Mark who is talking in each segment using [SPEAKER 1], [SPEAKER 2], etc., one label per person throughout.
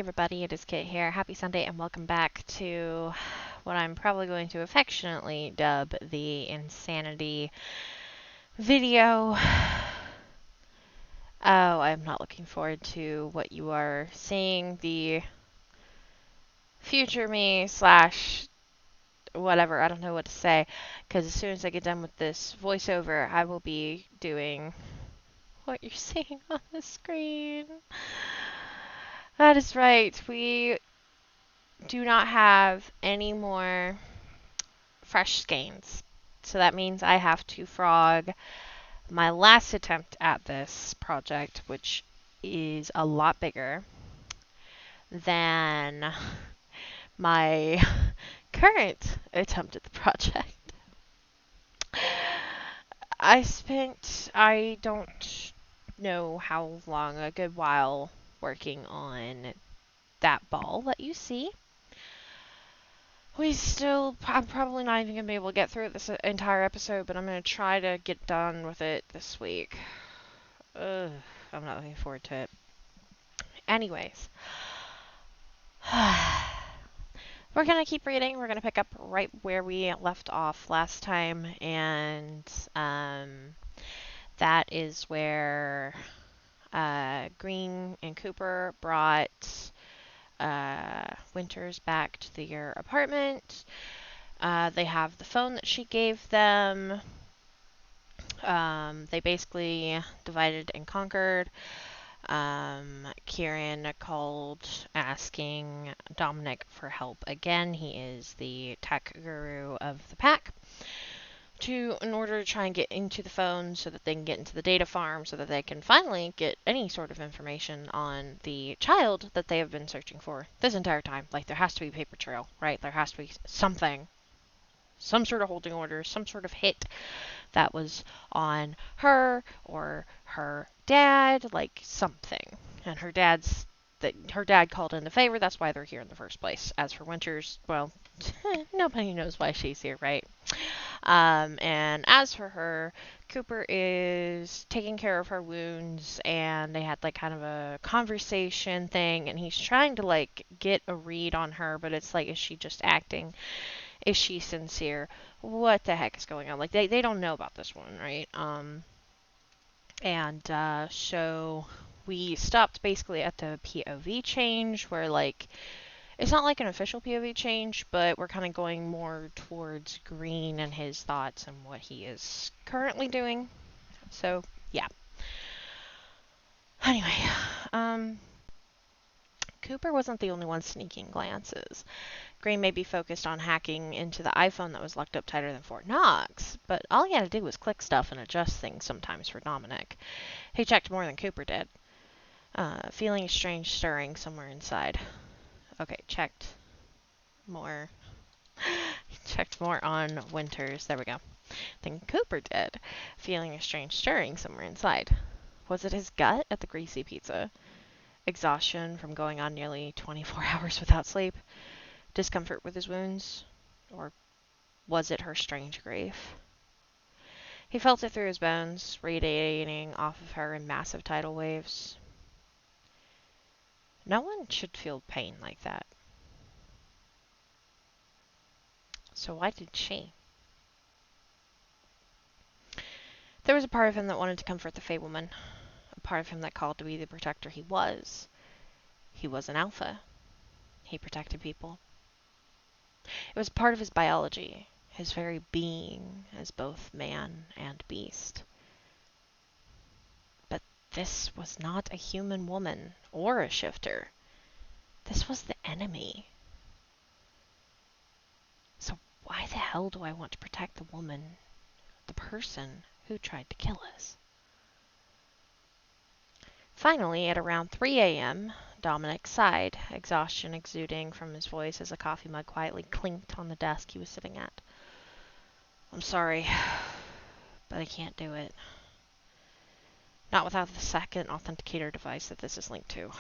[SPEAKER 1] everybody, it is Kit here. Happy Sunday and welcome back to what I'm probably going to affectionately dub the Insanity video. Oh, I'm not looking forward to what you are seeing, the future me slash whatever, I don't know what to say, because as soon as I get done with this voiceover, I will be doing what you're seeing on the screen. That is right, we do not have any more fresh skeins. So that means I have to frog my last attempt at this project, which is a lot bigger than my current attempt at the project. I don't know how long, a good while working on that ball that you see. I'm probably not even going to be able to get through this entire episode, but I'm going to try to get done with it this week. Ugh, I'm not looking forward to it. Anyways, we're going to keep reading. We're going to pick up right where we left off last time, and that is where Green and Cooper brought Winters back to their apartment. They have the phone that she gave them. They basically divided and conquered. Kieran called asking Dominic for help again. He is the tech guru of the pack. In order to try and get into the phone so that they can get into the data farm so that they can finally get any sort of information on the child that they have been searching for this entire time. Like, there has to be a paper trail, right? There has to be something. Some sort of holding order, some sort of hit that was on her or her dad, like something. And her dad called in a favor, that's why they're here in the first place. As for Winters, well, nobody knows why she's here, right? And as for her, Cooper is taking care of her wounds, and they had like kind of a conversation thing, and he's trying to like get a read on her, but it's like, is she just acting? Is she sincere? What the heck is going on? Like, they don't know about this one, right? So we stopped basically at the POV change where, like, it's not like an official POV change, but we're kind of going more towards Green and his thoughts and what he is currently doing. So, yeah. Anyway, Cooper wasn't the only one sneaking glances. Green may be focused on hacking into the iPhone that was locked up tighter than Fort Knox, but all he had to do was click stuff and adjust things sometimes for Dominic. He checked more than Cooper did, feeling a strange stirring somewhere inside. Okay, checked more. Checked more on Winters, there we go, than Cooper did, feeling a strange stirring somewhere inside. Was it his gut at the greasy pizza? Exhaustion from going on nearly 24 hours without sleep? Discomfort with his wounds? Or was it her strange grief? He felt it through his bones, radiating off of her in massive tidal waves. No one should feel pain like that. So why did she? There was a part of him that wanted to comfort the Fableman, a part of him that called to be the protector he was. He was an alpha. He protected people. It was part of his biology, his very being as both man and beast. But this was not a human woman or a shifter. This was the enemy. So why the hell do I want to protect the woman, the person who tried to kill us? Finally, at around 3 a.m., Dominic sighed, exhaustion exuding from his voice as a coffee mug quietly clinked on the desk he was sitting at. I'm sorry, but I can't do it. Not without the second authenticator device that this is linked to.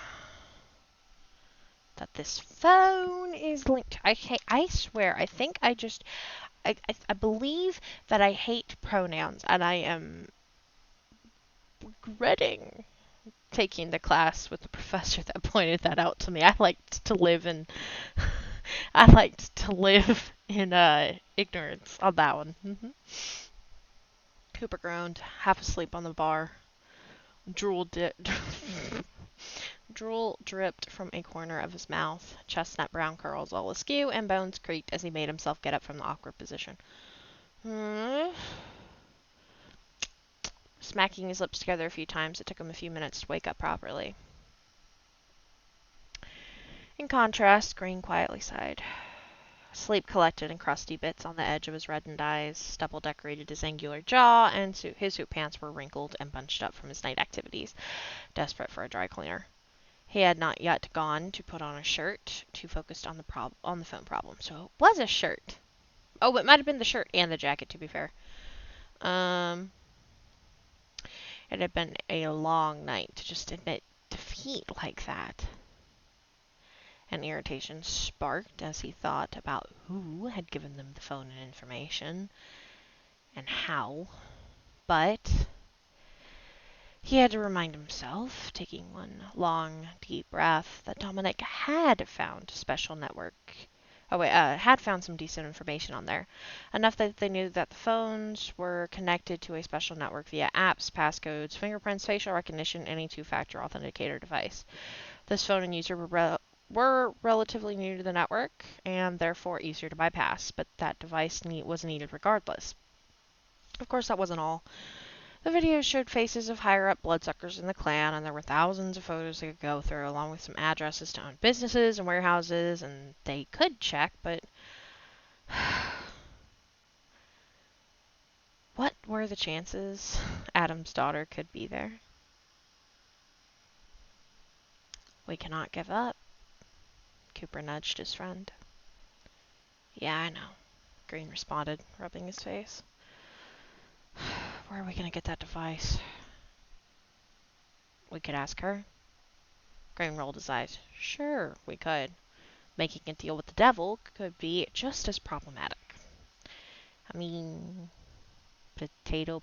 [SPEAKER 1] That this phone is linked to. I swear, I think I believe that I hate pronouns, and I am regretting taking the class with the professor that pointed that out to me. I liked to live in I liked to live in ignorance on that one. Cooper groaned, half asleep on the bar. Drool Drool dripped from a corner of his mouth, chestnut brown curls all askew, and bones creaked as he made himself get up from the awkward position. Smacking his lips together a few times, it took him a few minutes to wake up properly. In contrast, Green quietly sighed. Sleep collected in crusty bits on the edge of his reddened eyes, double-decorated his angular jaw, and his suit pants were wrinkled and bunched up from his night activities, desperate for a dry cleaner. He had not yet gone to put on a shirt, too focused on the phone problem. So it was a shirt. Oh, it might have been the shirt and the jacket, to be fair. It had been a long night to just admit defeat like that. An irritation sparked as he thought about who had given them the phone and information, and how. But he had to remind himself, taking one long, deep breath, that Dominic had found had found some decent information on there. Enough that they knew that the phones were connected to a special network via apps, passcodes, fingerprints, facial recognition, and a two-factor authenticator device. This phone and user were relatively new to the network, and therefore easier to bypass, but that device was needed regardless. Of course, that wasn't all. The videos showed faces of higher-up bloodsuckers in the clan, and there were thousands of photos they could go through, along with some addresses to own businesses and warehouses, and they could check, but what were the chances Adam's daughter could be there? We cannot give up. Cooper nudged his friend. Yeah, I know, Green responded, rubbing his face. Where are we going to get that device? We could ask her. Green rolled his eyes. Sure, we could. Making a deal with the devil could be just as problematic. I mean, potato?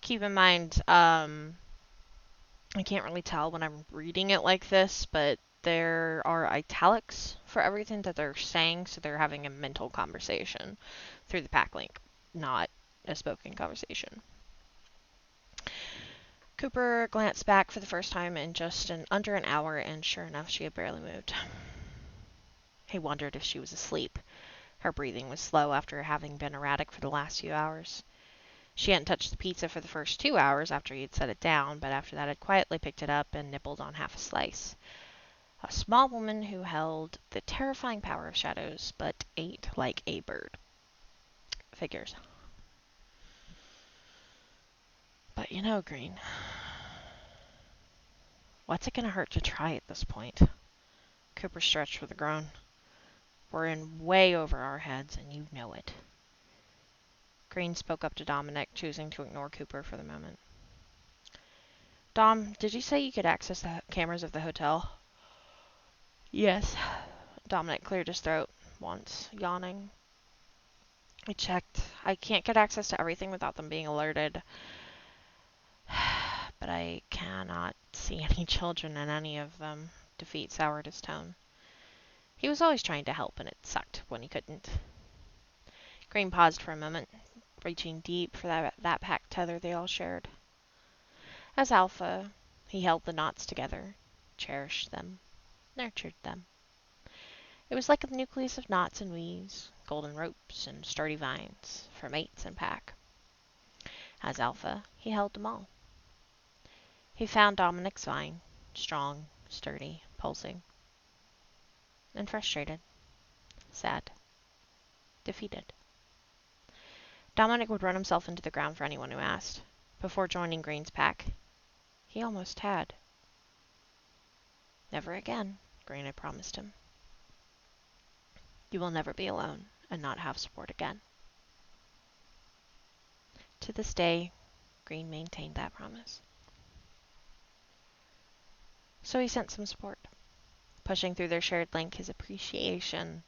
[SPEAKER 1] Keep in mind, I can't really tell when I'm reading it like this, but there are italics for everything that they're saying, so they're having a mental conversation through the pack link, not a spoken conversation. Cooper glanced back for the first time in just under an hour, and sure enough, she had barely moved. He wondered if she was asleep. Her breathing was slow after having been erratic for the last few hours. She hadn't touched the pizza for the first 2 hours after he had set it down, but after that had quietly picked it up and nibbled on half a slice. A small woman who held the terrifying power of shadows, but ate like a bird. Figures. But you know, Green, what's it gonna hurt to try at this point? Cooper stretched with a groan. We're in way over our heads, and you know it. Green spoke up to Dominic, choosing to ignore Cooper for the moment. Dom, did you say you could access the cameras of the hotel? Yes. Dominic cleared his throat once, yawning. I checked. I can't get access to everything without them being alerted. But I cannot see any children in any of them. Defeat soured his tone. He was always trying to help, and it sucked when he couldn't. Green paused for a moment, reaching deep for that pack tether they all shared. As Alpha, he held the knots together, cherished them, nurtured them. It was like a nucleus of knots and weaves, golden ropes and sturdy vines, for mates and pack. As Alpha, he held them all. He found Dominic's vine, strong, sturdy, pulsing, and frustrated, sad, defeated. Dominic would run himself into the ground for anyone who asked. Before joining Green's pack, he almost had. Never again, Green had promised him. You will never be alone and not have support again. To this day, Green maintained that promise. So he sent some support, pushing through their shared link his appreciation,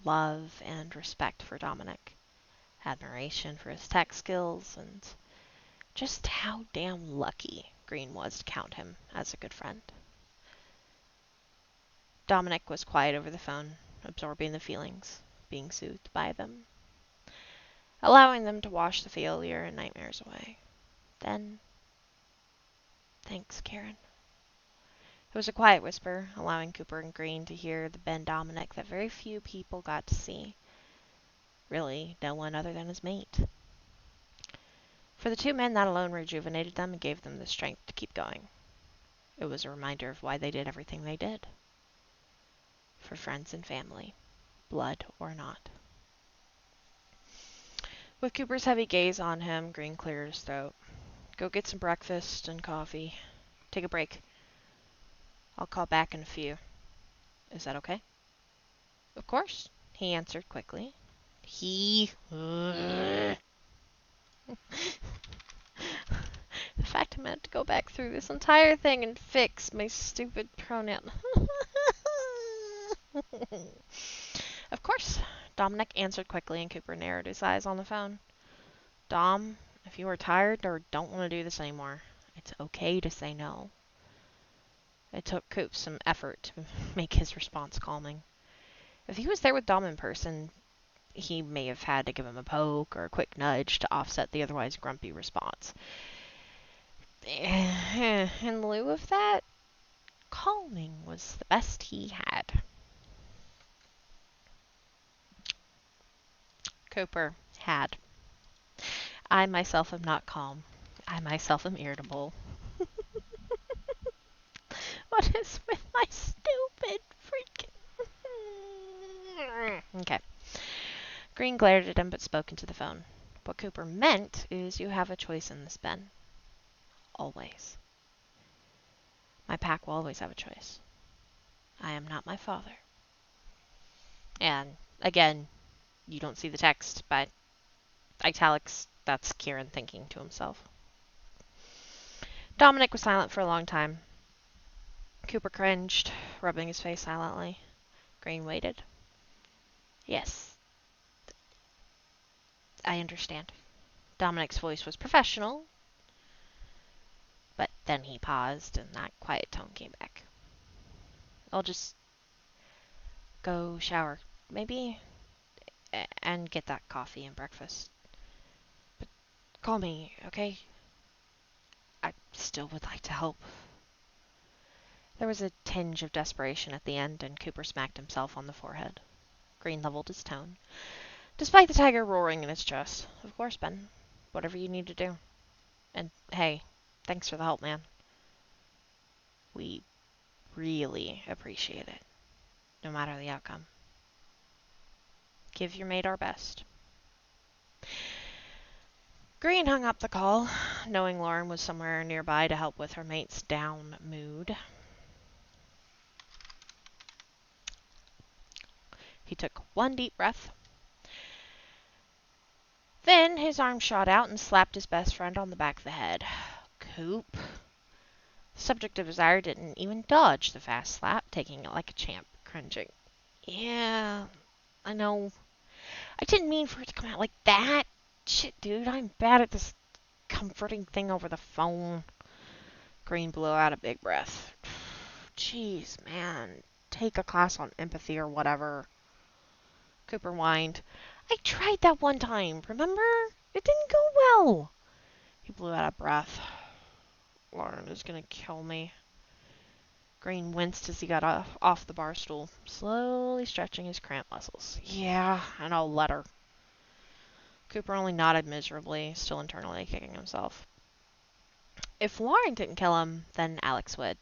[SPEAKER 1] love, and respect for Dominic, admiration for his tech skills, and just how damn lucky Green was to count him as a good friend. Dominic was quiet over the phone, absorbing the feelings, being soothed by them, allowing them to wash the failure and nightmares away. Then, thanks, Karen. It was a quiet whisper, allowing Cooper and Green to hear the Ben Dominic that very few people got to see. Really, no one other than his mate. For the two men, that alone rejuvenated them and gave them the strength to keep going. It was a reminder of why they did everything they did. For friends and family, blood or not. With Cooper's heavy gaze on him, Green cleared his throat. Go get some breakfast and coffee. Take a break. I'll call back in a few. Is that okay? Of course, he answered quickly. The fact I'm going to have to go back through this entire thing and fix my stupid pronoun. Of course, Dominic answered quickly, and Cooper narrowed his eyes on the phone. Dom, if you are tired or don't want to do this anymore, it's okay to say no. It took Coop some effort to make his response calming. If he was there with Dom in person, he may have had to give him a poke or a quick nudge to offset the otherwise grumpy response. In lieu of that, calming was the best he had. Cooper had. I myself am not calm. I myself am irritable. What is with my stupid freaking... Okay. Green glared at him but spoke into the phone. What Cooper meant is you have a choice in this, Ben. Always. My pack will always have a choice. I am not my father. And, again, you don't see the text, but italics, that's Kieran thinking to himself. Dominic was silent for a long time. Cooper cringed, rubbing his face silently. Green waited. Yes. I understand. Dominic's voice was professional, but then he paused and that quiet tone came back. I'll just go shower, maybe, and get that coffee and breakfast. But call me, okay? I still would like to help. There was a tinge of desperation at the end, and Cooper smacked himself on the forehead. Green leveled his tone, despite the tiger roaring in his chest. Of course, Ben. Whatever you need to do. And, hey, thanks for the help, man. We really appreciate it, no matter the outcome. Give your mate our best. Green hung up the call, knowing Lauren was somewhere nearby to help with her mate's down mood. He took one deep breath. Then his arm shot out and slapped his best friend on the back of the head. Coop. The subject of his ire didn't even dodge the fast slap, taking it like a champ, cringing. Yeah, I know. I didn't mean for it to come out like that. Shit, dude, I'm bad at this comforting thing over the phone. Green blew out a big breath. Jeez, man. Take a class on empathy or whatever. Cooper whined. I tried that one time, remember? It didn't go well. He blew out a breath. Lauren is gonna kill me. Green winced as he got off the bar stool, slowly stretching his cramped muscles. Yeah, and I'll let her. Cooper only nodded miserably, still internally kicking himself. If Lauren didn't kill him, then Alex would.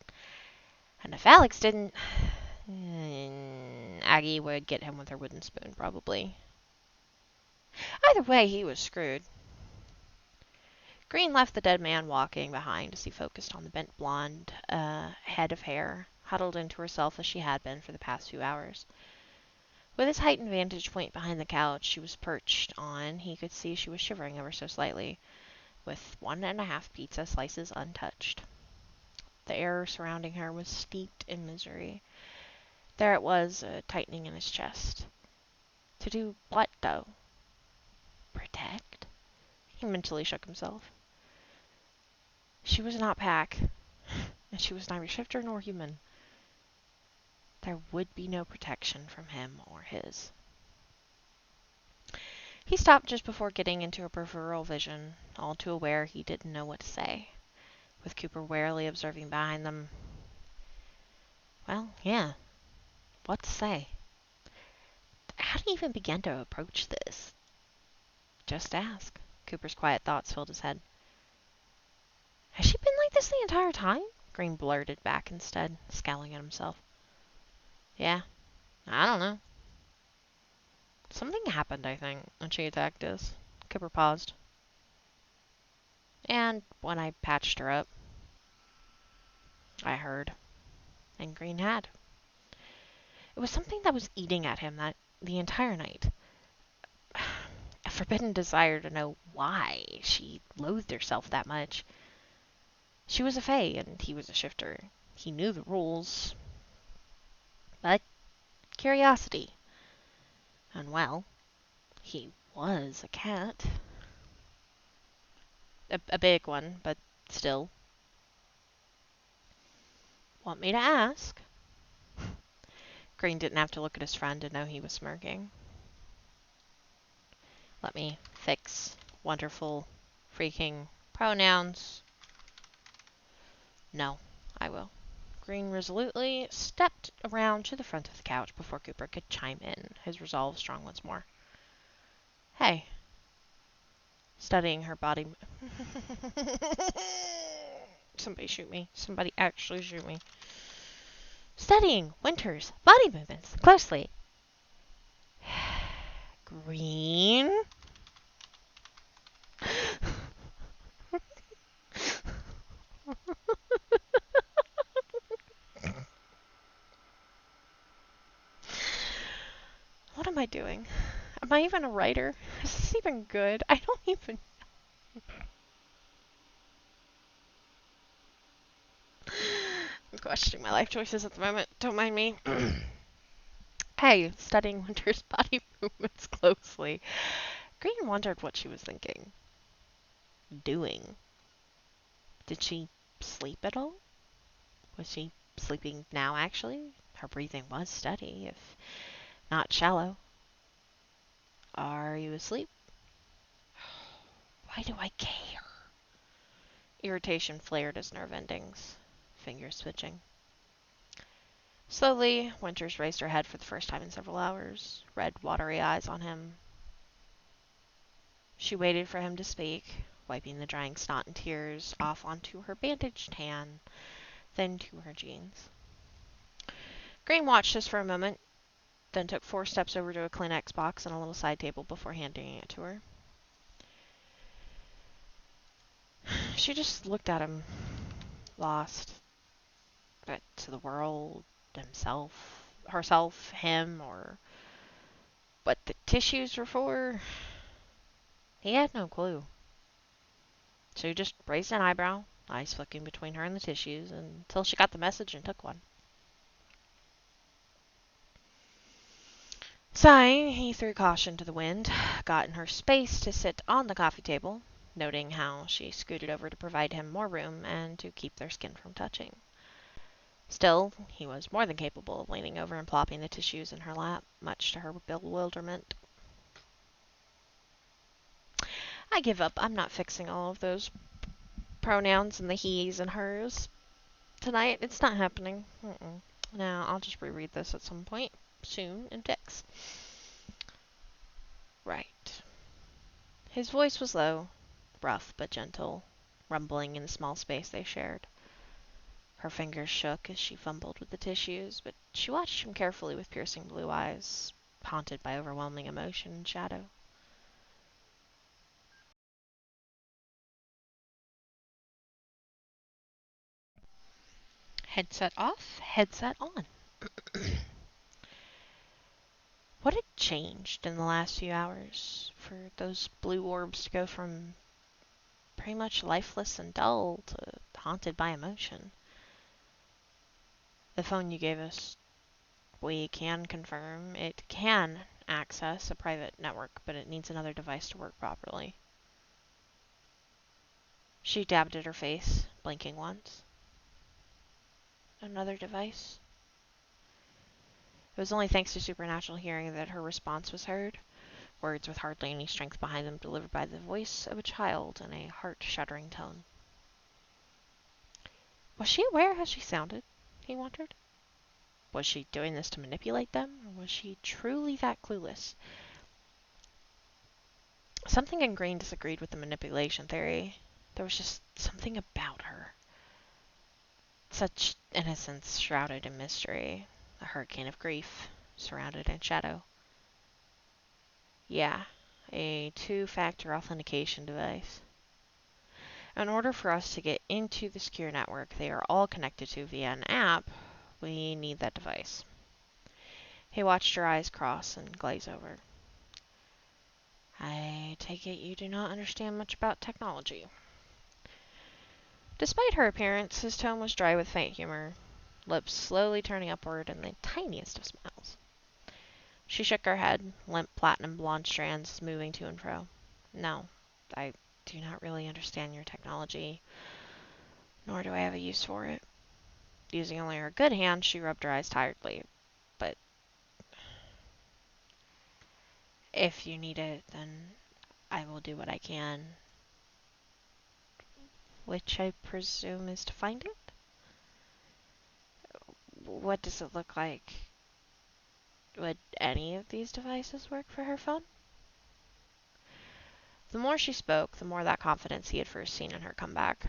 [SPEAKER 1] And if Alex didn't, Aggie would get him with her wooden spoon, probably. Either way, he was screwed. Green left the dead man walking behind as he focused on the bent blonde head of hair, huddled into herself as she had been for the past few hours. With his heightened vantage point behind the couch she was perched on, he could see she was shivering ever so slightly, with 1.5 pizza slices untouched. The air surrounding her was steeped in misery. There it was, tightening in his chest. To do what, though? Protect? He mentally shook himself. She was not Pack, and she was neither shifter nor human. There would be no protection from him or his. He stopped just before getting into her peripheral vision, all too aware he didn't know what to say. With Cooper warily observing behind them, well, yeah, what to say? How do you even begin to approach this? Just ask. Cooper's quiet thoughts filled his head. Has she been like this the entire time? Green blurted back instead, scowling at himself. Yeah, I don't know. Something happened, I think, when she attacked us. Cooper paused. And when I patched her up, I heard. And Green had. It was something that was eating at him that the entire night. A forbidden desire to know why she loathed herself that much. She was a fae, and he was a shifter. He knew the rules. But curiosity. And well, he was a cat. A big one, but still. Want me to ask? Green didn't have to look at his friend to know he was smirking. Let me fix wonderful freaking pronouns. No, I will. Green resolutely stepped around to the front of the couch before Cooper could chime in, his resolve strong once more. Hey. Studying her body... Somebody shoot me. Somebody actually shoot me. Studying Winter's body movements closely. Green? What am I doing? Am I even a writer? Is this even good? I don't even... I'm questioning my life choices at the moment. Don't mind me. Hey, studying Winter's body movements closely. Green wondered what she was thinking. Doing. Did she sleep at all? Was she sleeping now, actually? Her breathing was steady, if not shallow. Are you asleep? Why do I care? Irritation flared his nerve endings, fingers switching. Slowly, Winters raised her head for the first time in several hours, red, watery eyes on him. She waited for him to speak, wiping the drying snot and tears off onto her bandaged hand, then to her jeans. Green watched this for a moment, then took 4 steps over to a Kleenex box and a little side table before handing it to her. She just looked at him, lost. But to the world, himself, herself, him, or what the tissues were for, he had no clue. So he just raised an eyebrow, eyes flicking between her and the tissues, until she got the message and took one. Sighing, he threw caution to the wind, got in her space to sit on the coffee table, noting how she scooted over to provide him more room and to keep their skin from touching. Still, he was more than capable of leaning over and plopping the tissues in her lap, much to her bewilderment. I give up. I'm not fixing all of those pronouns and the he's and hers tonight. It's not happening. Now, I'll just reread this at some point soon in text. Right. His voice was low, rough but gentle, rumbling in the small space they shared. Her fingers shook as she fumbled with the tissues, but she watched him carefully with piercing blue eyes, haunted by overwhelming emotion and shadow. Headset off, headset on. What had changed in the last few hours for those blue orbs to go from pretty much lifeless and dull to haunted by emotion? The phone you gave us, we can confirm it can access a private network, but it needs another device to work properly. She dabbed at her face, blinking once. Another device. It was only thanks to supernatural hearing that her response was heard. Words with hardly any strength behind them delivered by the voice of a child in a heart-shuddering tone. Was she aware how she sounded? He wondered. Was she doing this to manipulate them, or was she truly that clueless? Something in Green disagreed with the manipulation theory. There was just something about her. Such innocence shrouded in mystery. A hurricane of grief, surrounded in shadow. Yeah, a two-factor authentication device. In order for us to get into the secure network they are all connected to via an app, we need that device. He watched her eyes cross and glaze over. I take it you do not understand much about technology. Despite her appearance, his tone was dry with faint humor, lips slowly turning upward in the tiniest of smiles. She shook her head, limp platinum blonde strands moving to and fro. No, I do not really understand your technology, nor do I have a use for it. Using only her good hand, she rubbed her eyes tiredly. But if you need it, then I will do what I can. Which I presume is to find it? What does it look like? Would any of these devices work for her phone? The more she spoke, the more that confidence he had first seen in her came back.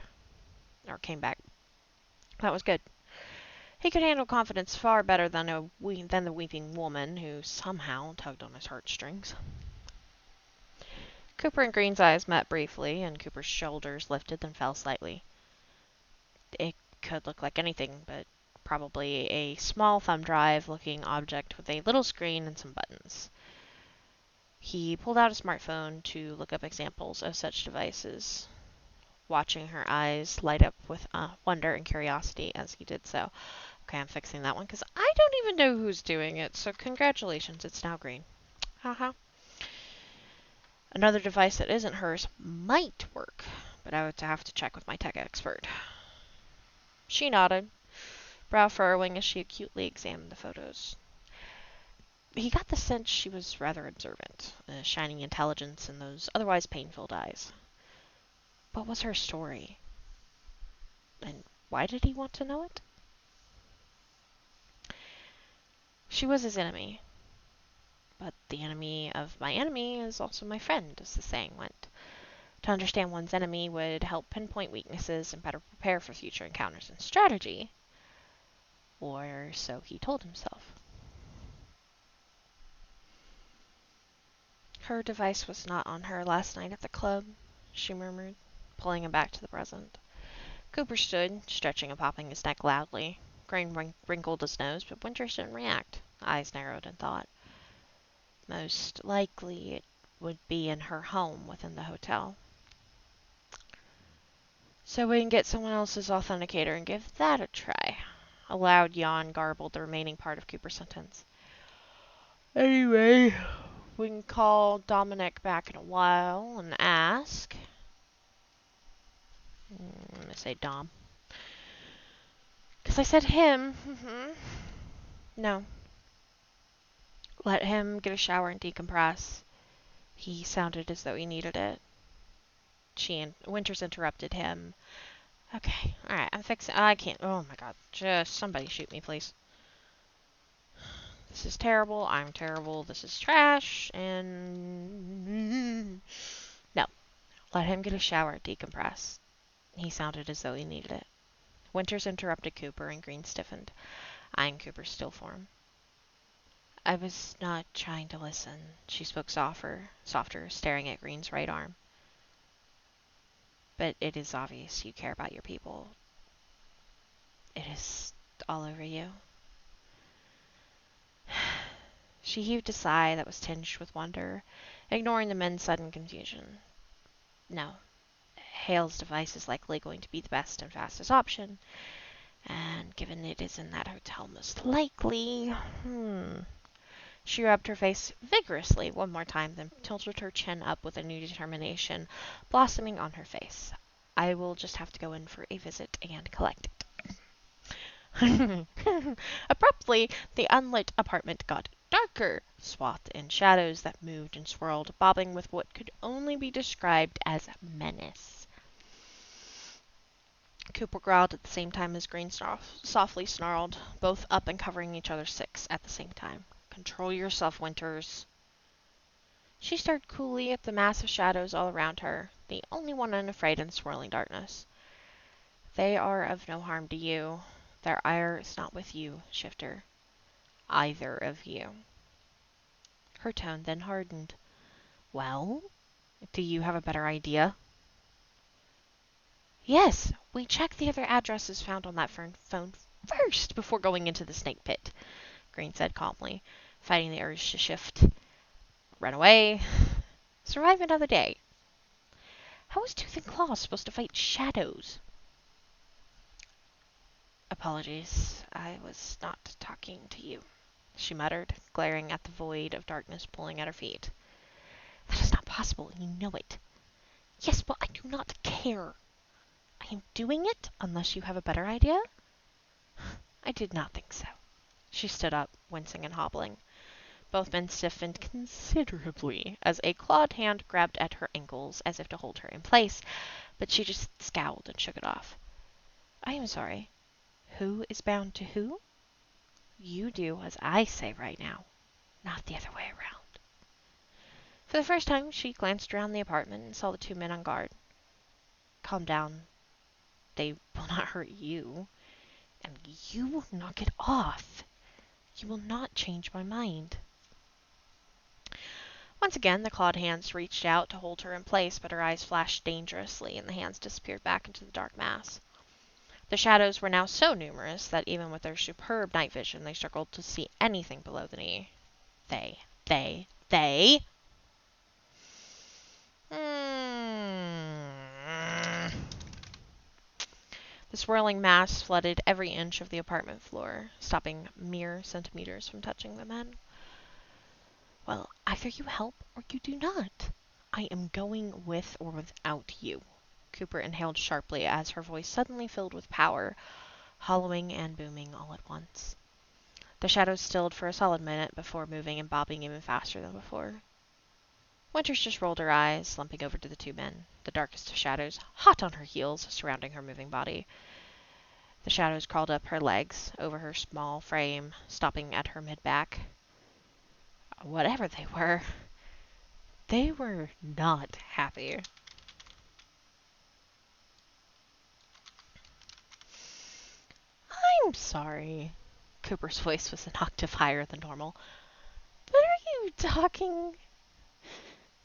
[SPEAKER 1] That was good. He could handle confidence far better than the weeping woman who somehow tugged on his heartstrings. Cooper and Green's eyes met briefly, and Cooper's shoulders lifted then fell slightly. It could look like anything, but probably a small thumb drive-looking object with a little screen and some buttons. He pulled out a smartphone to look up examples of such devices, watching her eyes light up with wonder and curiosity as he did so. Okay, I'm fixing that one because I don't even know who's doing it, so congratulations, it's now green. Haha. Another device that isn't hers might work, but I would have to check with my tech expert. She nodded, brow furrowing as she acutely examined the photos. He got the sense she was rather observant, a shining intelligence in those otherwise pain-filled eyes. What was her story? And why did he want to know it? She was his enemy. But the enemy of my enemy is also my friend, as the saying went. To understand one's enemy would help pinpoint weaknesses and better prepare for future encounters and strategy. Or so he told himself. Her device was not on her last night at the club, she murmured, pulling him back to the present. Cooper stood, stretching and popping his neck loudly. Green wrinkled his nose, but Winters didn't react. Eyes narrowed in thought. Most likely it would be in her home within the hotel. So we can get someone else's authenticator and give that a try. A loud yawn garbled the remaining part of Cooper's sentence. Anyway, we can call Dominic back in a while and ask. I'm going to say Dom. Because I said him. No. Let him get a shower and decompress. He sounded as though he needed it. Winters interrupted him. Okay, alright, I'm fixing. I can't. Oh my god. Just somebody shoot me, please. This is terrible. I'm terrible. This is trash. And. No. Let him get a shower, decompress. He sounded as though he needed it. Winters interrupted Cooper, and Green stiffened, eyeing Cooper's still form. I was not trying to listen. She spoke softer, staring at Green's right arm. But it is obvious you care about your people. It is all over you. She heaved a sigh that was tinged with wonder, ignoring the men's sudden confusion. No. Hale's device is likely going to be the best and fastest option. And given it is in that hotel, most likely... She rubbed her face vigorously one more time, then tilted her chin up with a new determination blossoming on her face. I will just have to go in for a visit and collect it. Abruptly, the unlit apartment got darker, swathed in shadows that moved and swirled, bobbing with what could only be described as menace. Cooper growled at the same time as Green softly snarled, both up and covering each other's six at the same time. Control yourself, Winters. She stared coolly at the massive shadows all around her, the only one unafraid in the swirling darkness. They are of no harm to you. Their ire is not with you, Shifter. Either of you. Her tone then hardened. Well, do you have a better idea? Yes, we checked the other addresses found on that phone first before going into the snake pit, Green said calmly, fighting the urge to shift. Run away. Survive another day. How is Tooth and Claw supposed to fight shadows? Apologies, I was not talking to you, she muttered, glaring at the void of darkness pulling at her feet. That is not possible, and you know it. Yes, but I do not care. I am doing it unless you have a better idea? I did not think so. She stood up, wincing and hobbling. Both men stiffened considerably as a clawed hand grabbed at her ankles as if to hold her in place, but she just scowled and shook it off. I am sorry. Who is bound to who? You do as I say right now, not the other way around. For the first time, she glanced around the apartment and saw the two men on guard. Calm down. They will not hurt you. And you will knock it off. You will not change my mind. Once again, the clawed hands reached out to hold her in place, but her eyes flashed dangerously, and the hands disappeared back into the dark mass. The shadows were now so numerous that even with their superb night vision, they struggled to see anything below the knee. They. The swirling mass flooded every inch of the apartment floor, stopping mere centimeters from touching the men. Well, either you help or you do not. I am going with or without you. Cooper inhaled sharply as her voice suddenly filled with power, hollowing and booming all at once. The shadows stilled for a solid minute before moving and bobbing even faster than before. Winters just rolled her eyes, slumping over to the two men, the darkest of shadows, hot on her heels, surrounding her moving body. The shadows crawled up her legs, over her small frame, stopping at her mid-back. Whatever they were not happy. I'm sorry. Cooper's voice was an octave higher than normal. But are you talking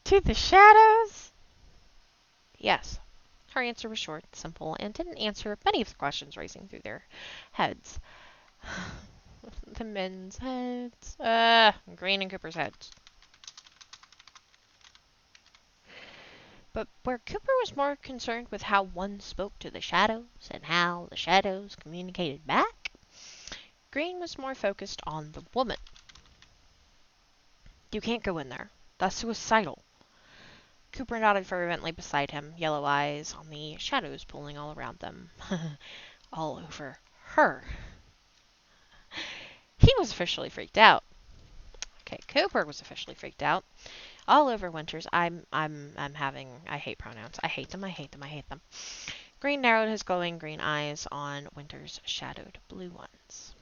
[SPEAKER 1] to the shadows? Yes. Her answer was short, simple, and didn't answer many of the questions racing through their heads. The men's heads. Green and Cooper's heads. But where Cooper was more concerned with how one spoke to the shadows and how the shadows communicated back, Green was more focused on the woman. You can't go in there. That's suicidal. Cooper nodded fervently beside him, yellow eyes on the shadows pooling all around them. All over her. He was officially freaked out. Okay, Cooper was officially freaked out. All over Winters. I hate pronouns. I hate them. Green narrowed his glowing green eyes on Winters' shadowed blue ones.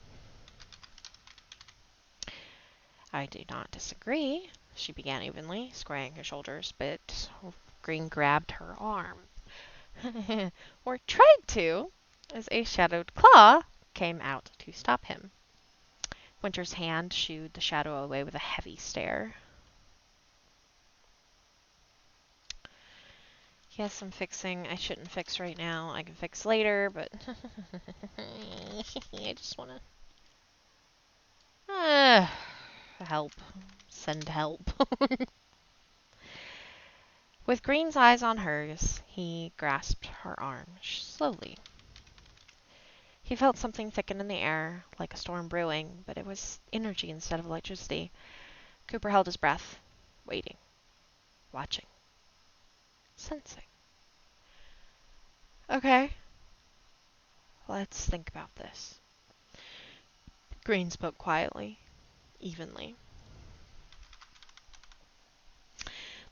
[SPEAKER 1] I do not disagree, she began evenly, squaring her shoulders, but Green grabbed her arm. Or tried to, as a shadowed claw came out to stop him. Winter's hand shooed the shadow away with a heavy stare. Yes, I'm fixing. I shouldn't fix right now. I can fix later, but I just want to help. Send help. With Green's eyes on hers, he grasped her arm slowly. He felt something thicken in the air, like a storm brewing, but it was energy instead of electricity. Cooper held his breath, waiting, watching, sensing. Okay, let's think about this. Green spoke quietly, evenly.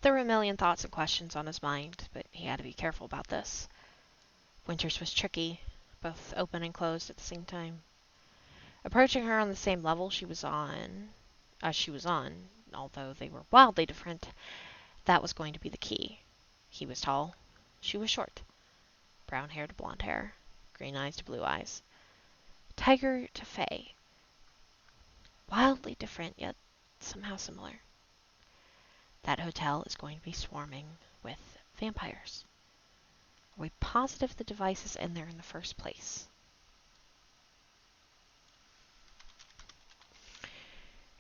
[SPEAKER 1] There were a million thoughts and questions on his mind, but he had to be careful about this. Winters was tricky, both open and closed at the same time. Approaching her on the same level she was on, although they were wildly different, that was going to be the key. He was tall, she was short. Brown hair to blonde hair, green eyes to blue eyes. Tiger to Fae. Wildly different, yet somehow similar. That hotel is going to be swarming with vampires. Are we positive the device is in there in the first place?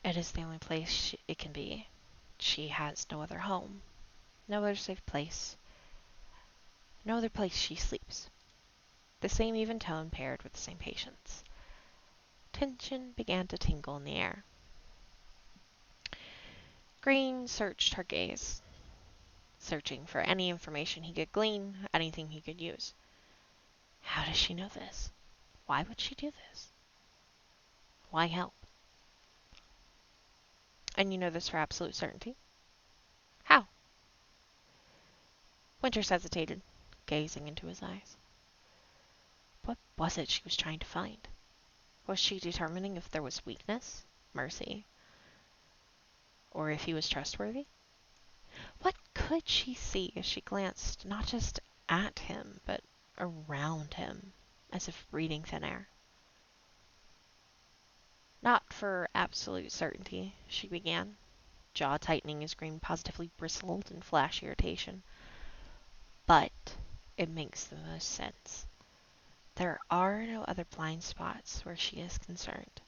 [SPEAKER 1] It is the only place it can be. She has no other home, no other safe place, no other place she sleeps. The same even tone paired with the same patience. Tension began to tingle in the air. Green searched her gaze, searching for any information he could glean, anything he could use. How does she know this? Why would she do this? Why help? And you know this for absolute certainty? How? Winters hesitated, gazing into his eyes. What was it she was trying to find? Was she determining if there was weakness, mercy, or if he was trustworthy? What could she see as she glanced not just at him, but around him, as if reading thin air? Not for absolute certainty, she began, jaw tightening as Green positively bristled in flash irritation. But it makes the most sense. There are no other blind spots where she is concerned.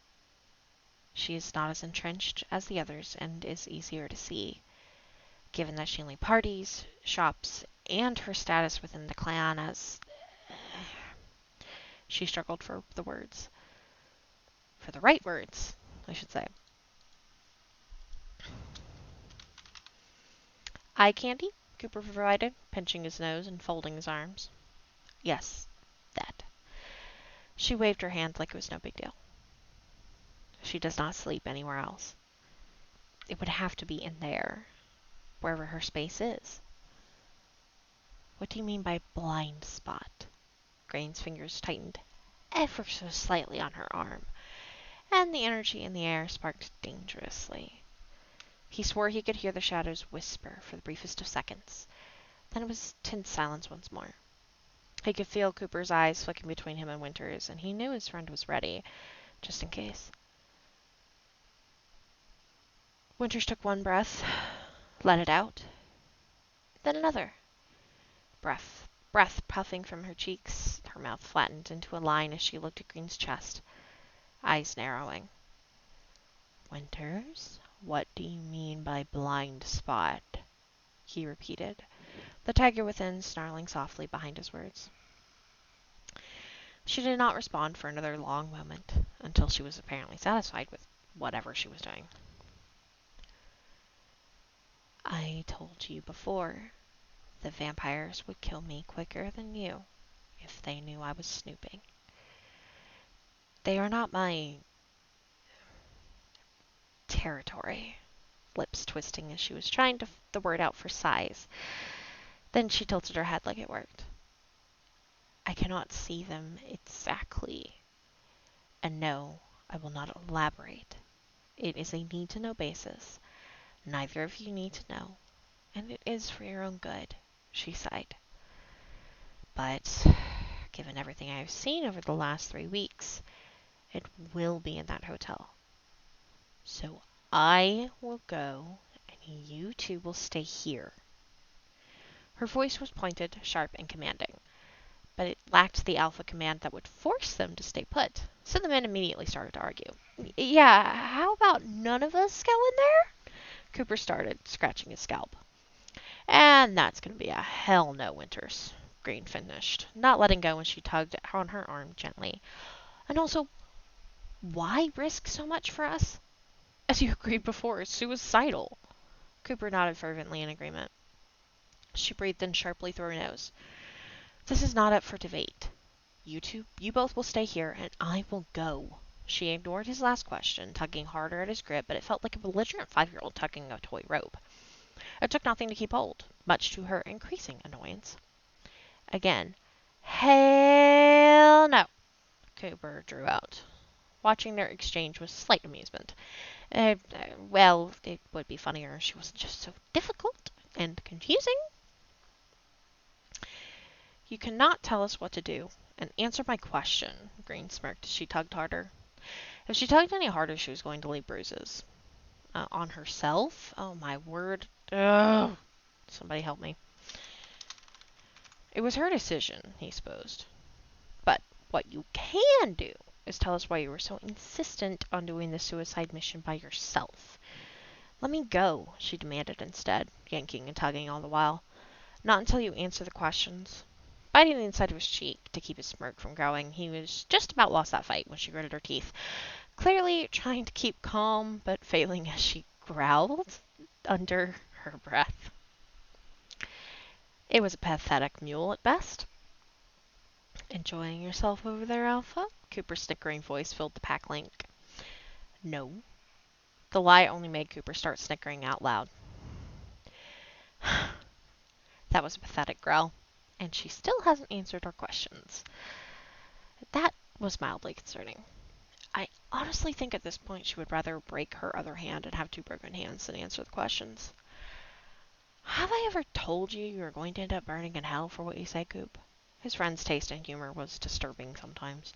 [SPEAKER 1] She is not as entrenched as the others and is easier to see, given that she only parties, shops, and her status within the clan as... She struggled for the words. For the right words, I should say. Eye candy? Cooper provided, pinching his nose and folding his arms. Yes, that. She waved her hand like it was no big deal. She does not sleep anywhere else. It would have to be in there, wherever her space is. What do you mean by blind spot? Grain's fingers tightened ever so slightly on her arm, and the energy in the air sparked dangerously. He swore he could hear the shadows whisper for the briefest of seconds. Then it was tense silence once more. He could feel Cooper's eyes flicking between him and Winters, and he knew his friend was ready, just in case. Winters took one breath, let it out, then another. Breath puffing from her cheeks, her mouth flattened into a line as she looked at Green's chest, eyes narrowing. Winters, what do you mean by blind spot? He repeated, the tiger within snarling softly behind his words. She did not respond for another long moment, until she was apparently satisfied with whatever she was doing. I told you before, the vampires would kill me quicker than you, if they knew I was snooping. They are not my territory. Lips twisting as she was trying to the word out for size. Then she tilted her head like it worked. I cannot see them exactly. And no, I will not elaborate. It is a need-to-know basis. Neither of you need to know. And it is for your own good, she sighed. But, given everything I have seen over the last 3 weeks, it will be in that hotel. So I will go, and you two will stay here. Her voice was pointed, sharp, and commanding, but it lacked the alpha command that would force them to stay put. So the men immediately started to argue. Yeah, how about none of us go in there? Cooper started, scratching his scalp. And that's going to be a hell no, Winters, Green finished, not letting go when she tugged on her arm gently. And also, why risk so much for us? As you agreed before, it's suicidal. Cooper nodded fervently in agreement. She breathed in sharply through her nose. This is not up for debate. You both will stay here, and I will go. She ignored his last question, tugging harder at his grip, but it felt like a belligerent 5-year-old tugging a toy rope. It took nothing to keep hold, much to her increasing annoyance. Again. Hell no, Cooper drew out, watching their exchange with slight amusement. Well, it would be funnier if she wasn't just so difficult and confusing. You cannot tell us what to do, and answer my question, Green smirked as she tugged harder. If she tugged any harder, she was going to leave bruises. On herself? Oh, my word. Ugh. Somebody help me. It was her decision, he supposed. But what you can do is tell us why you were so insistent on doing the suicide mission by yourself. Let me go, she demanded instead, yanking and tugging all the while. Not until you answer the questions. Biting the inside of his cheek to keep his smirk from growing, he was just about lost that fight when she gritted her teeth, clearly trying to keep calm, but failing as she growled under her breath. It was a pathetic mule at best. Enjoying yourself over there, Alpha? Cooper's snickering voice filled the pack link. No. The lie only made Cooper start snickering out loud. That was a pathetic growl, and she still hasn't answered our questions. That was mildly concerning. I honestly think at this point she would rather break her other hand and have 2 broken hands than answer the questions. Have I ever told you were going to end up burning in hell for what you say, Coop? His friend's taste in humor was disturbing sometimes.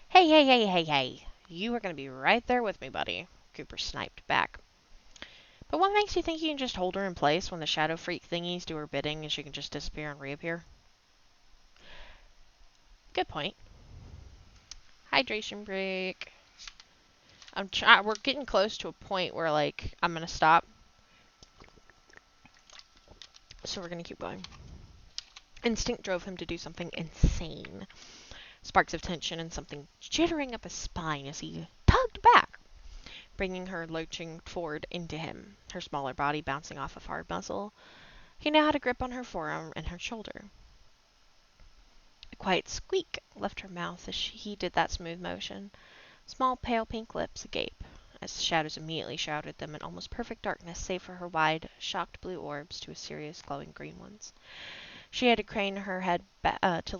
[SPEAKER 1] Hey. You are going to be right there with me, buddy, Cooper sniped back. But what makes you think you can just hold her in place when the shadow freak thingies do her bidding and she can just disappear and reappear? Good point. Hydration break. We're getting close to a point where, like, I'm going to stop. So we're going to keep going. Instinct drove him to do something insane. Sparks of tension and something jittering up his spine as he tugged back, bringing her lurching forward into him, her smaller body bouncing off of hard muscle. He now had a grip on her forearm and her shoulder. A quiet squeak left her mouth as he did that smooth motion, small pale pink lips agape, as the shadows immediately shrouded them in almost perfect darkness save for her wide, shocked blue orbs to his serious glowing green ones. She had to crane her head back to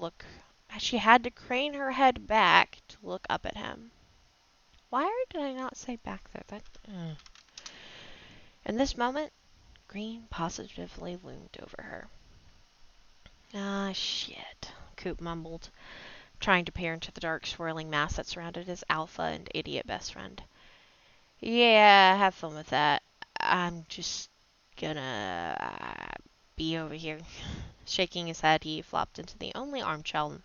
[SPEAKER 1] look up at him. Why did I not say back there? In this moment, Green positively loomed over her. Ah, shit, Coop mumbled, trying to peer into the dark, swirling mass that surrounded his alpha and idiot best friend. Yeah, have fun with that. I'm just gonna be over here. Shaking his head, he flopped into the only armchair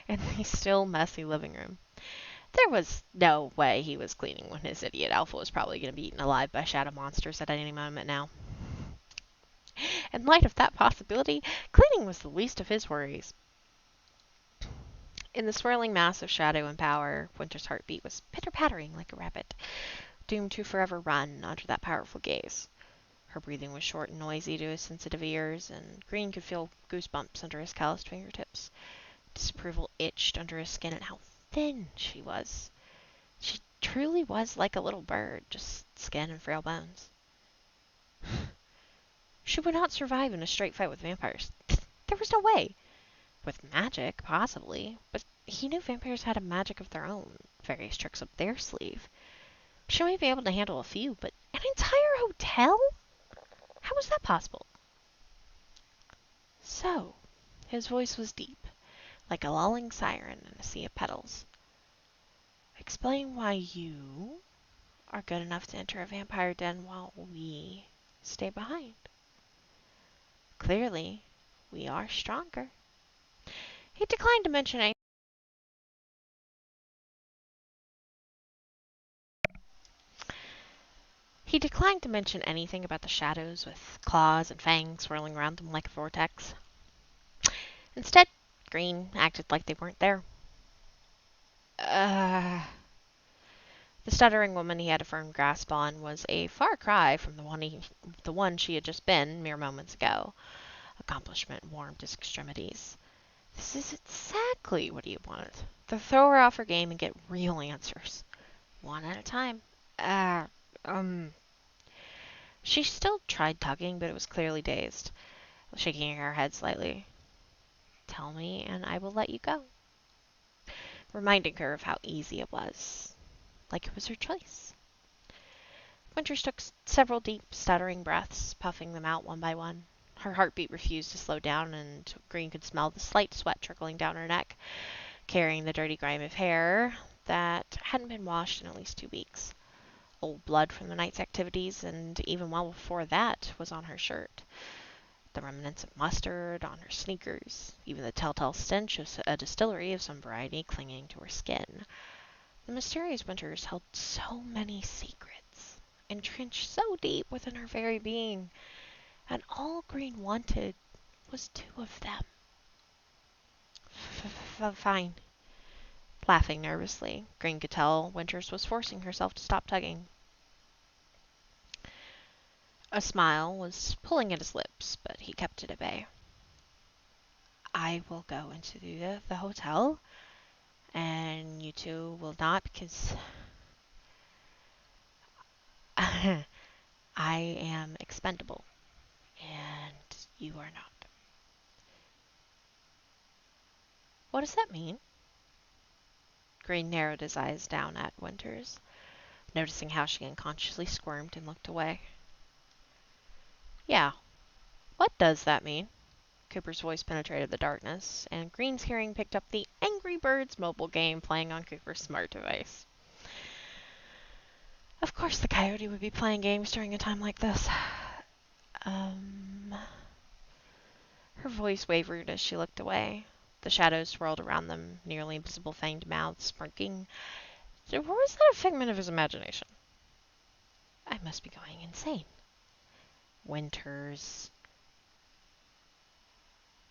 [SPEAKER 1] in the still messy living room. There was no way he was cleaning when his idiot alpha was probably going to be eaten alive by shadow monsters at any moment now. In light of that possibility, cleaning was the least of his worries. In the swirling mass of shadow and power, Winter's heartbeat was pitter-pattering like a rabbit, doomed to forever run under that powerful gaze. Her breathing was short and noisy to his sensitive ears, and Green could feel goosebumps under his calloused fingertips. Disapproval itched under his skin at how thin she was. She truly was like a little bird, just skin and frail bones. She would not survive in a straight fight with vampires. There was no way. With magic, possibly, but he knew vampires had a magic of their own, various tricks up their sleeve. She might be able to handle a few, but an entire hotel? How was that possible? So, his voice was deep, like a lulling siren in a sea of petals. Explain why you are good enough to enter a vampire den while we stay behind. Clearly, we are stronger. He declined to mention anything. He declined to mention anything about the shadows with claws and fangs swirling around them like a vortex. Instead, Green acted like they weren't there. The stuttering woman he had a firm grasp on was a far cry from the one she had just been mere moments ago. A accomplishment warmed his extremities. This is exactly what he wanted. To throw her off her game and get real answers. One at a time. Uh, um... She still tried tugging, but it was clearly dazed, shaking her head slightly. Tell me, and I will let you go. Reminding her of how easy it was. Like it was her choice. Winters took several deep, stuttering breaths, puffing them out one by one. Her heartbeat refused to slow down, and Green could smell the slight sweat trickling down her neck, carrying the dirty grime of hair that hadn't been washed in at least 2 weeks. Old blood from the night's activities, and even well before that, was on her shirt. The remnants of mustard on her sneakers, even the telltale stench of a distillery of some variety clinging to her skin. The mysterious Winters held so many secrets, entrenched so deep within her very being, and all Green wanted was 2 of them. Fine. Laughing nervously, Green could tell Winters was forcing herself to stop tugging. A smile was pulling at his lips, but he kept it at bay. I will go into the hotel, and you 2 will not, because I am expendable, and you are not. What does that mean? Green narrowed his eyes down at Winters, noticing how she unconsciously squirmed and looked away. Yeah, what does that mean? Cooper's voice penetrated the darkness, and Green's hearing picked up the Angry Birds mobile game playing on Cooper's smart device. Of course the coyote would be playing games during a time like this. Her voice wavered as she looked away. The shadows swirled around them, nearly invisible fanged mouths smirking. Or was that a figment of his imagination? I must be going insane. Winters.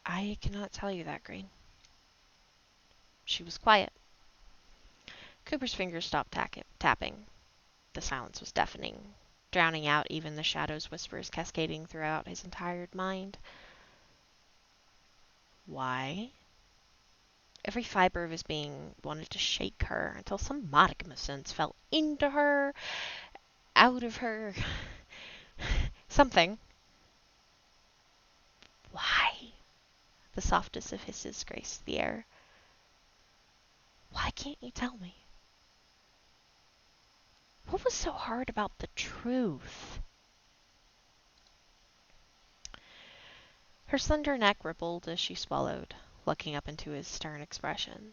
[SPEAKER 1] I cannot tell you that, Green. She was quiet. Cooper's fingers stopped tapping. The silence was deafening, drowning out even the shadow's whispers cascading throughout his entire mind. Why? Every fiber of his being wanted to shake her until some modicum of sense fell into her, out of her, something. Why? The softest of hisses graced the air. Why can't you tell me? What was so hard about the truth? Her slender neck rippled as she swallowed, looking up into his stern expression.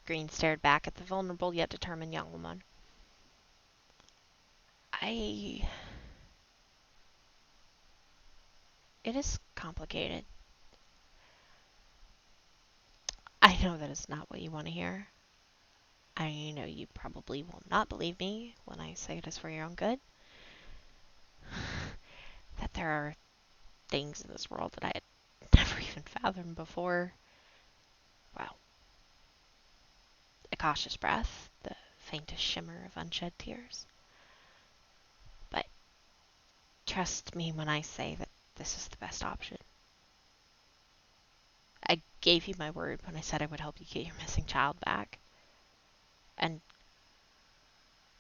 [SPEAKER 1] Green stared back at the vulnerable yet determined young woman. It is complicated. I know that is not what you want to hear. I know you probably will not believe me when I say it is for your own good. That there are things in this world that I had never even fathomed before. Well, a cautious breath, the faintest shimmer of unshed tears. But trust me when I say that this is the best option. I gave you my word when I said I would help you get your missing child back. And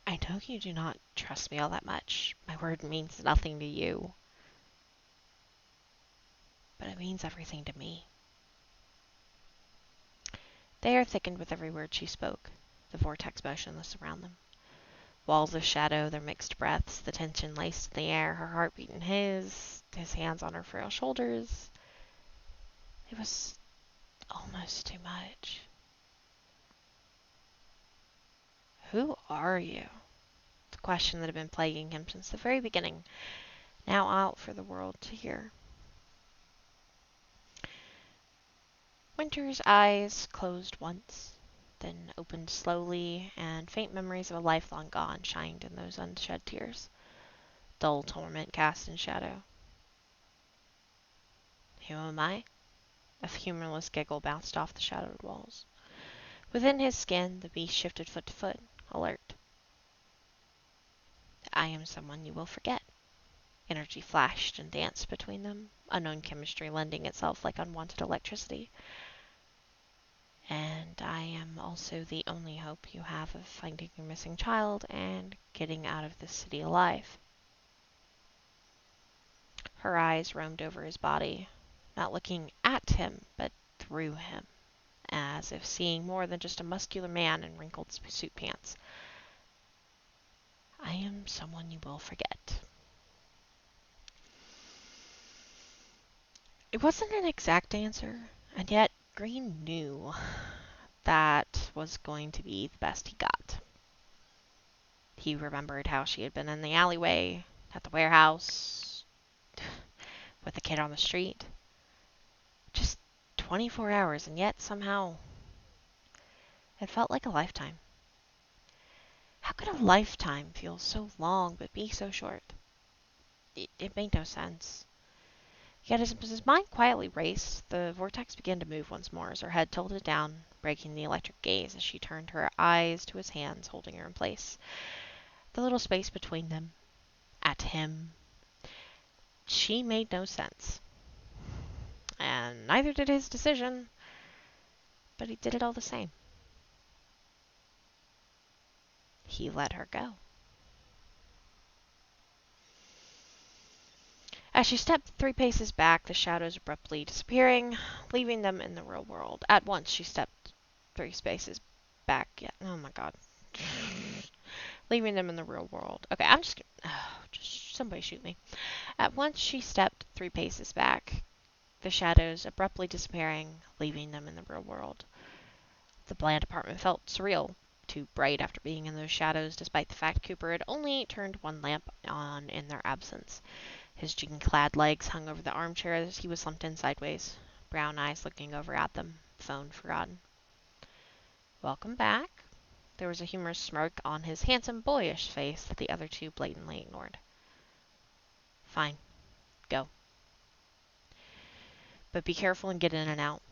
[SPEAKER 1] I know you do not trust me all that much. My word means nothing to you. But it means everything to me. The air thickened with every word she spoke, the vortex motionless around them. Walls of shadow, their mixed breaths, the tension laced in the air, her heartbeat in his hands on her frail shoulders. It was almost too much. Who are you? The question that had been plaguing him since the very beginning, now out for the world to hear. Winter's eyes closed once, then opened slowly, and faint memories of a life long gone shined in those unshed tears. Dull torment cast in shadow. Who am I? A humorless giggle bounced off the shadowed walls. Within his skin, the beast shifted foot to foot, alert. I am someone you will forget. Energy flashed and danced between them, unknown chemistry lending itself like unwanted electricity. And I am also the only hope you have of finding your missing child and getting out of this city alive. Her eyes roamed over his body, not looking at him, but through him, as if seeing more than just a muscular man in wrinkled suit pants. I am someone you will forget. It wasn't an exact answer, and yet Green knew that was going to be the best he got. He remembered how she had been in the alleyway, at the warehouse, with the kid on the street. Just 24 hours, and yet somehow it felt like a lifetime. How could a lifetime feel so long but be so short? It made no sense. Yet as his mind quietly raced, the vortex began to move once more as her head tilted down, breaking the electric gaze as she turned her eyes to his hands holding her in place. The little space between them, at him. She made no sense. And neither did his decision, but he did it all the same. He let her go. As she stepped 3 paces back, the shadows abruptly disappearing, leaving them in the real world. At once, she stepped 3 spaces back. Yeah, oh my god. Leaving them in the real world. Okay, I'm just... just somebody shoot me. At once, she stepped 3 paces back, the shadows abruptly disappearing, leaving them in the real world. The bland apartment felt surreal, too bright after being in those shadows, despite the fact Cooper had only turned 1 lamp on in their absence. His jean-clad legs hung over the armchair as he was slumped in sideways, brown eyes looking over at them, phone forgotten. Welcome back. There was a humorous smirk on his handsome, boyish face that the other 2 blatantly ignored. Fine. Go. But be careful and get in and out.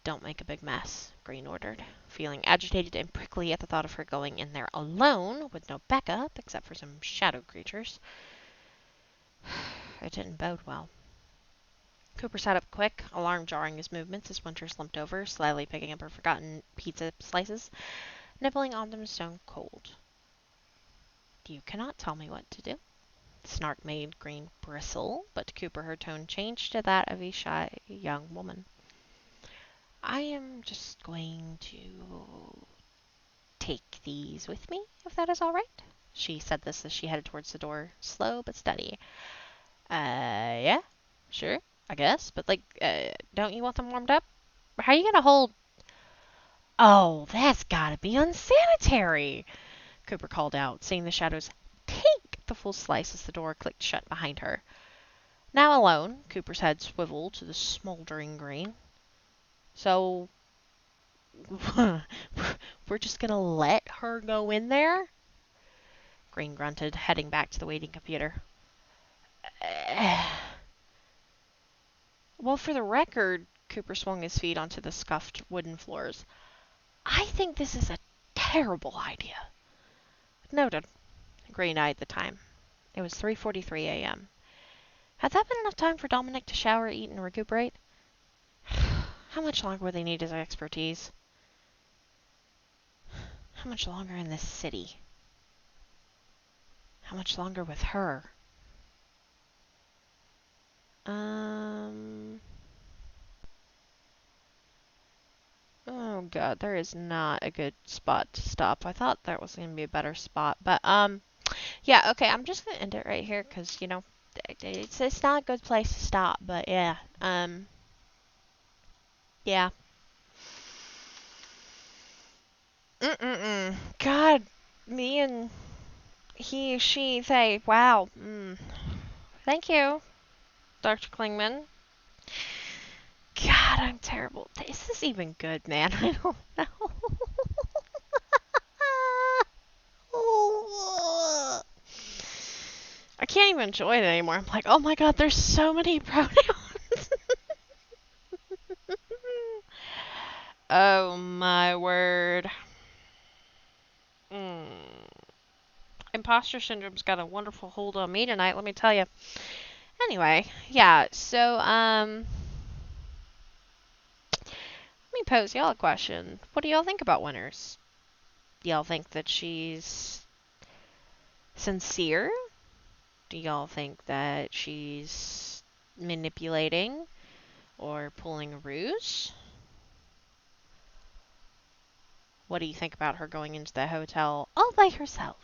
[SPEAKER 1] Don't make a big mess, Green ordered, feeling agitated and prickly at the thought of her going in there alone with no backup except for some shadow creatures. It didn't bode well. Cooper sat up quick, alarm jarring his movements as Winter slumped over, slyly picking up her forgotten pizza slices, nibbling on them stone cold. You cannot tell me what to do. The snark made Green bristle, but to Cooper her tone changed to that of a shy young woman. I am just going to take these with me, if that is all right. She said this as she headed towards the door, slow but steady. Yeah, sure, I guess. But, don't you want them warmed up? How are you gonna hold... Oh, that's gotta be unsanitary, Cooper called out, seeing the shadows take the full slice as the door clicked shut behind her. Now alone, Cooper's head swiveled to the smoldering Green. So, we're just gonna let her go in there? Green grunted, heading back to the waiting computer. Well, for the record, Cooper swung his feet onto the scuffed wooden floors. I think this is a terrible idea. Noted. Green eyed the time. It was 3:43 a.m. Had that been enough time for Dominic to shower, eat, and recuperate? How much longer would they need his expertise? How much longer in this city? How much longer with her? Oh god, there is not a good spot to stop. I thought that was going to be a better spot, but, yeah, okay, I'm just going to end it right here, because, it's not a good place to stop, but yeah, yeah. God, me and he, she, they, wow. Thank you, Dr. Klingman. God, I'm terrible. Is this even good, man? I don't know. I can't even enjoy it anymore. I'm like, oh my god, there's so many pronouns. Oh my word. imposter syndrome's got a wonderful hold on me tonight, let me tell you. Anyway, yeah, so, let me pose y'all a question. What do y'all think about Winters? Do y'all think that she's sincere? Do y'all think that she's manipulating or pulling a ruse? What do you think about her going into the hotel all by herself?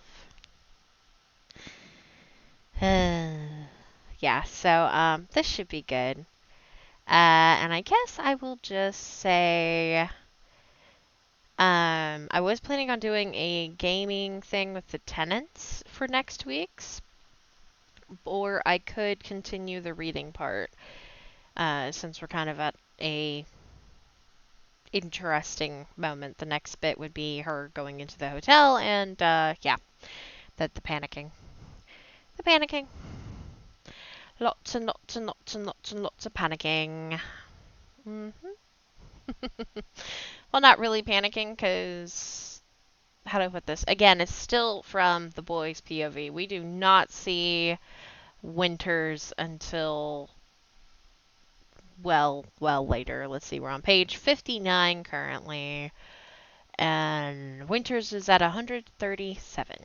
[SPEAKER 1] Yeah, so this should be good. And I guess I will just say I was planning on doing a gaming thing with the tenants for next week's, or I could continue the reading part since we're kind of at a interesting moment. The next bit would be her going into the hotel and yeah, the panicking. The panicking. Lots and lots and lots and lots and lots of panicking. Well, not really panicking, because, how do I put this? Again, it's still from the boys' POV. We do not see Winters until, well later. Let's see, we're on page 59 currently, and Winters is at 137.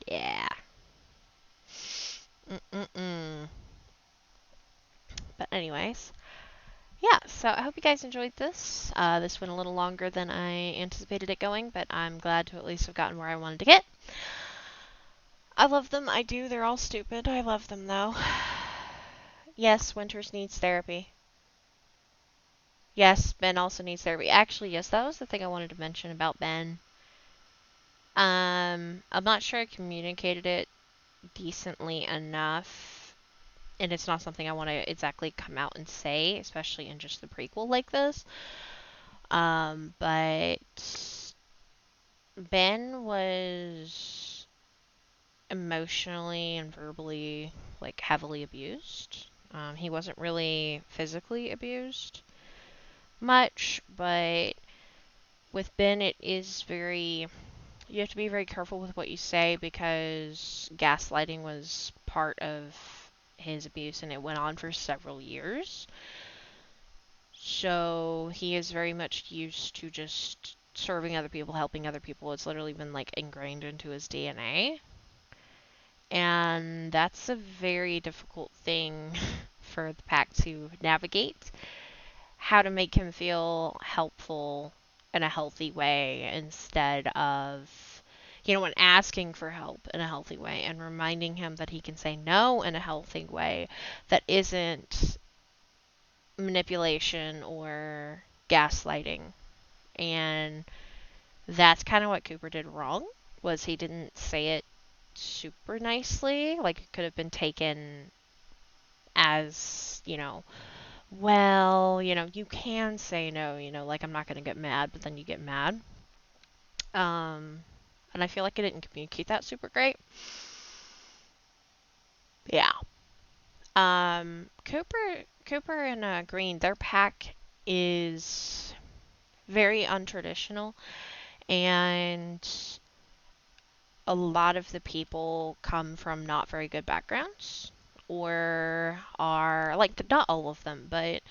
[SPEAKER 1] Yeah. But anyways, yeah, so I hope you guys enjoyed this. This went a little longer than I anticipated it going, but I'm glad to at least have gotten where I wanted to get. I love them. I do. They're all stupid. I love them, though. Yes, Winters needs therapy. Yes, Ben also needs therapy. Actually, yes, that was the thing I wanted to mention about Ben. I'm not sure I communicated it decently enough, and it's not something I want to exactly come out and say, especially in just the prequel like this. But Ben was emotionally and verbally, like, heavily abused. He wasn't really physically abused much, but with Ben, it is very, you have to be very careful with what you say, because gaslighting was part of his abuse, and it went on for several years. So he is very much used to just serving other people, helping other people. It's literally been, like, ingrained into his DNA. And that's a very difficult thing for the pack to navigate. How to make him feel helpful in a healthy way, instead of, when asking for help in a healthy way, and reminding him that he can say no in a healthy way that isn't manipulation or gaslighting. And that's kind of what Cooper did wrong, was he didn't say it super nicely. Like, it could have been taken as, well, you can say no, like, I'm not going to get mad, but then you get mad. And I feel like I didn't communicate that super great. Yeah. Cooper and Green, their pack is very untraditional, and a lot of the people come from not very good backgrounds, or are, like, not all of them, but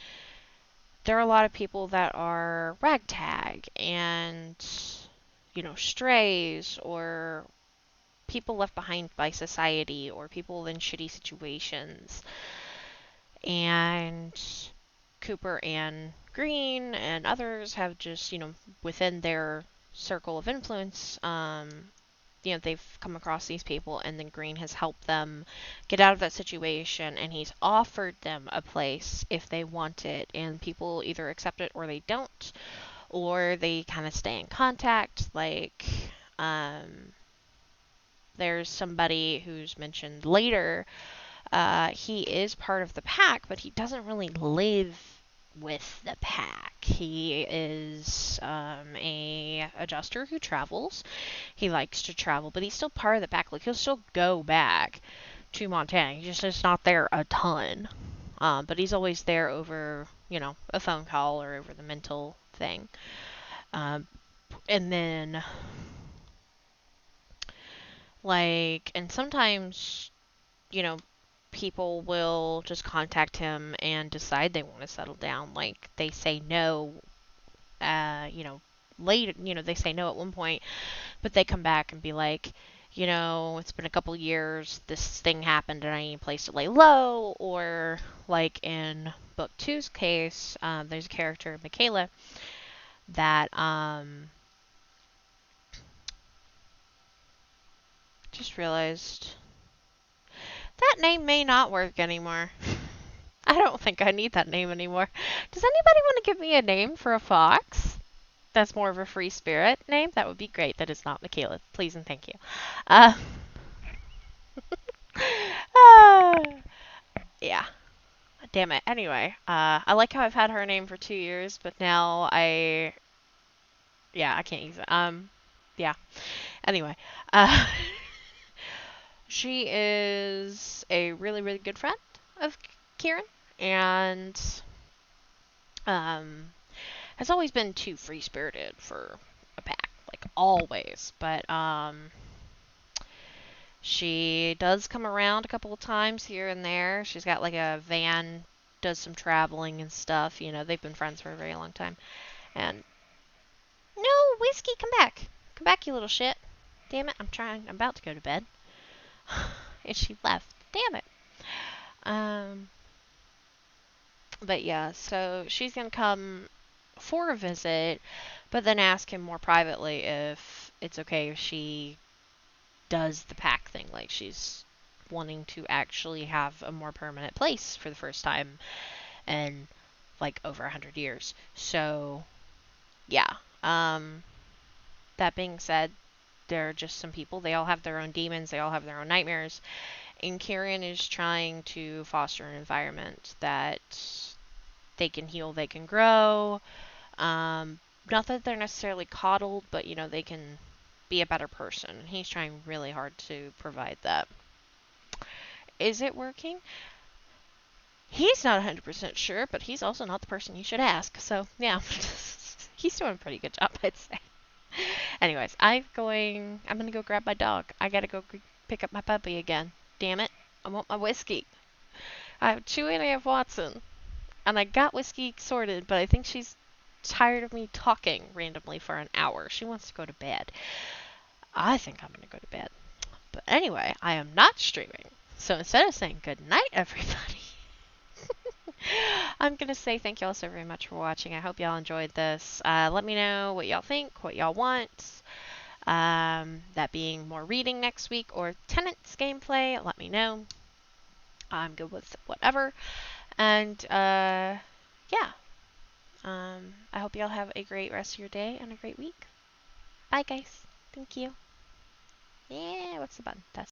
[SPEAKER 1] there are a lot of people that are ragtag and, strays, or people left behind by society, or people in shitty situations. And Cooper and Green and others have just, within their circle of influence, they've come across these people, and then Green has helped them get out of that situation, and he's offered them a place if they want it, and people either accept it or they don't, or they kind of stay in contact. Like, there's somebody who's mentioned later, he is part of the pack, but he doesn't really live with the pack. He is a adjuster who travels. He likes to travel, but he's still part of the pack. Like, he'll still go back to Montana. He's just not there a ton. But he's always there over, a phone call or over the mental thing. And then Like, and sometimes, you know, people will just contact him and decide they want to settle down. Like, they say no, you know, later, you know, they say no at one point, but they come back and be like, you know, it's been a couple years, this thing happened and I need a place to lay low. Or, like in book two's case, there's a character, Michaela, that, just realized that name may not work anymore. I don't think I need that name anymore. Does anybody want to give me a name for a fox? That's more of a free spirit name? That would be great. That is not Michaela. Please and thank you. Uh, yeah. Damn it. Anyway, I like how I've had her name for 2 years, but now yeah, I can't use it. Yeah. Anyway, uh, she is a really, really good friend of Kieran, and um, has always been too free spirited for a pack, like always. But she does come around a couple of times here and there. She's got like a van, does some traveling and stuff. You know, they've been friends for a very long time. And no, Whiskey, come back. Come back, you little shit. Damn it, I'm about to go to bed. And she left. Damn it. Um, but yeah, so she's gonna come for a visit, but then ask him more privately if it's okay if she does the pack thing. Like, she's wanting to actually have a more permanent place for the first time in like over 100 years. So yeah. That being said, there are just some people. They all have their own demons. They all have their own nightmares. And Kieran is trying to foster an environment that they can heal, they can grow. Not that they're necessarily coddled, but you know, they can be a better person. He's trying really hard to provide that. Is it working? He's not 100% sure, but he's also not the person you should ask. So, yeah. He's doing a pretty good job, I'd say. Anyways, I'm gonna go grab my dog. I gotta go pick up my puppy again. Damn it. I want my Whiskey. I have Chewy and I have Watson. And I got Whiskey sorted, but I think she's tired of me talking randomly for an hour. She wants to go to bed. I think I'm gonna go to bed. But anyway, I am not streaming. So instead of saying good night, everybody, I'm going to say thank y'all so very much for watching. I hope y'all enjoyed this. Let me know what y'all think, what y'all want. That being more reading next week or Tenants gameplay, let me know. I'm good with whatever. And yeah. I hope y'all have a great rest of your day and a great week. Bye, guys. Thank you. Yeah, what's the button? That's